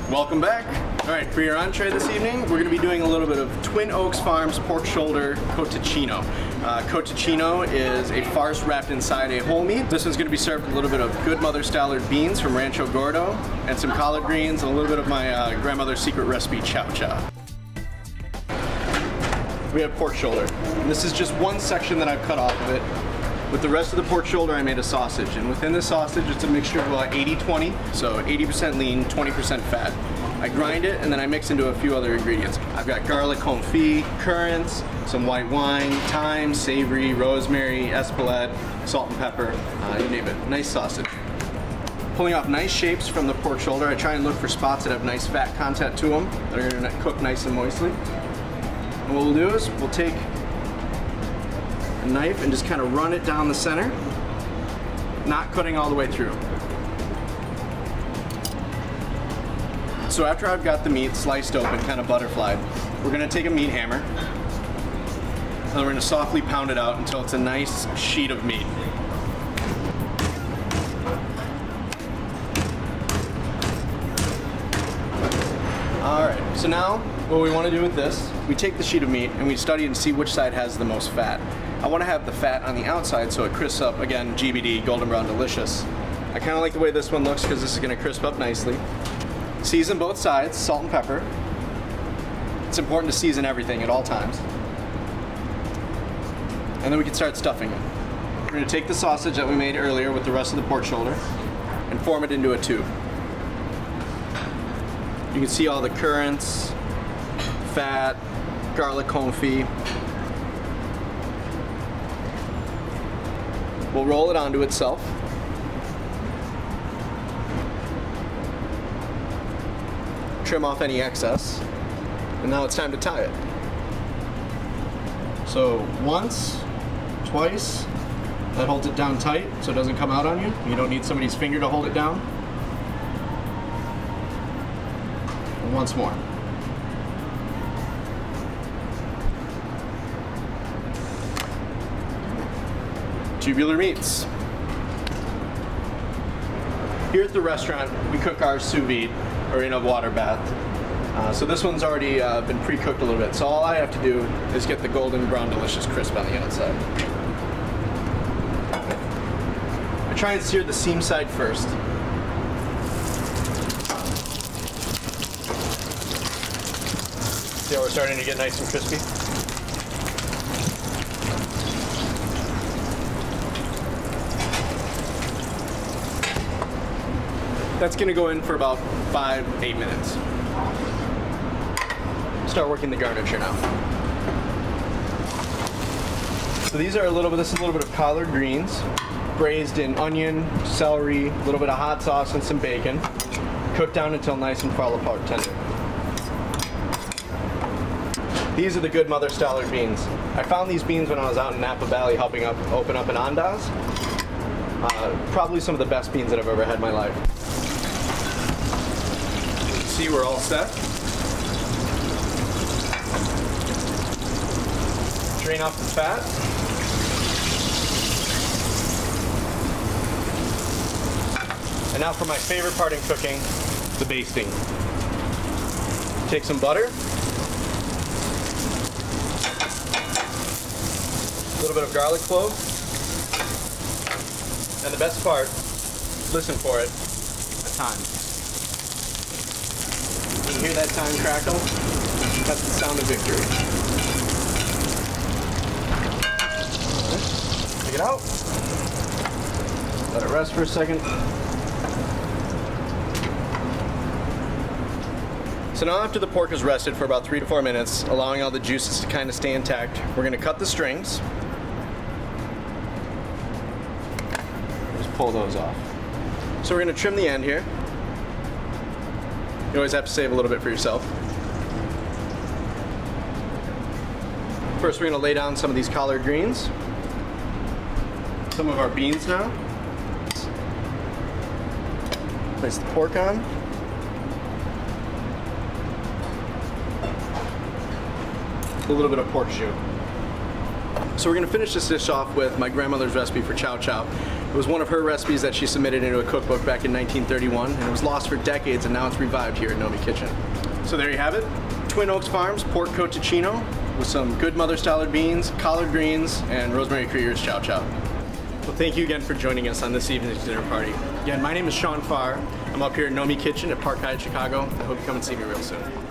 Welcome back. All right, for your entree this evening, we're gonna be doing a little bit of Twin Oaks Farms pork shoulder Cotechino. Cotechino is a farce wrapped inside a whole meat. This one's gonna be served with a little bit of good mother Stallard beans from Rancho Gordo and some collard greens and a little bit of my grandmother's secret recipe chow chow. We have pork shoulder. And this is just one section that I've cut off of it. With the rest of the pork shoulder, I made a sausage, and within the sausage, it's a mixture of 80-20, so 80% lean, 20% fat. I grind it, and then I mix into a few other ingredients. I've got garlic confit, currants, some white wine, thyme, savory, rosemary, espelette, salt and pepper, you name it. Nice sausage. Pulling off nice shapes from the pork shoulder, I try and look for spots that have nice fat content to them, that are gonna cook nice and moistly. And what we'll do is, we'll take knife and just kind of run it down the center, not cutting all the way through. So after I've got the meat sliced open, kind of butterflied, we're going to take a meat hammer and we're going to softly pound it out until it's a nice sheet of meat. Alright, so now what we want to do with this, we take the sheet of meat and we study and see which side has the most fat. I want to have the fat on the outside so it crisps up, again, GBD, golden brown delicious. I kind of like the way this one looks because this is going to crisp up nicely. Season both sides, salt and pepper. It's important to season everything at all times. And then we can start stuffing it. We're going to take the sausage that we made earlier with the rest of the pork shoulder and form it into a tube. You can see all the currants, fat, garlic confit. We'll roll it onto itself. Trim off any excess. And now it's time to tie it. So once, twice, that holds it down tight so it doesn't come out on you. You don't need somebody's finger to hold it down. And once more. Tubular meats. Here at the restaurant, we cook our sous vide, or in a water bath. So this one's already been pre-cooked a little bit. So all I have to do is get the golden brown delicious crisp on the outside. I try and sear the seam side first. See how we're starting to get nice and crispy? That's going to go in for about 5-8 minutes. Start working the garniture now. So these are this is a little bit of collard greens, braised in onion, celery, a little bit of hot sauce and some bacon, cooked down until nice and fall apart tender. These are the good mother Stallard beans. I found these beans when I was out in Napa Valley helping open up an Andaz. Probably some of the best beans that I've ever had in my life. See, we're all set. Drain off the fat. And now for my favorite part in cooking, the basting. Take some butter. A little bit of garlic clove. And the best part, listen for it, a thyme. You hear that thyme crackle? That's the sound of victory. Take it out. Let it rest for a second. So now after the pork is rested for about 3 to 4 minutes, allowing all the juices to kind of stay intact, we're going to cut the strings. Just pull those off. So we're going to trim the end here. You always have to save a little bit for yourself. First, we're going to lay down some of these collard greens. Some of our beans now. Place the pork on. A little bit of pork jus. So we're going to finish this dish off with my grandmother's recipe for chow chow, was one of her recipes that she submitted into a cookbook back in 1931, and it was lost for decades, and now it's revived here at NoMI Kitchen. So there you have it, Twin Oaks Farms pork cotechino with some good mother stallard beans, collard greens, and Rosemary Krieger's chow chow. Well, thank you again for joining us on this evening's dinner party. Again, my name is Pharr. I'm up here at NoMI Kitchen at Park Hyatt, Chicago. I hope you come and see me real soon.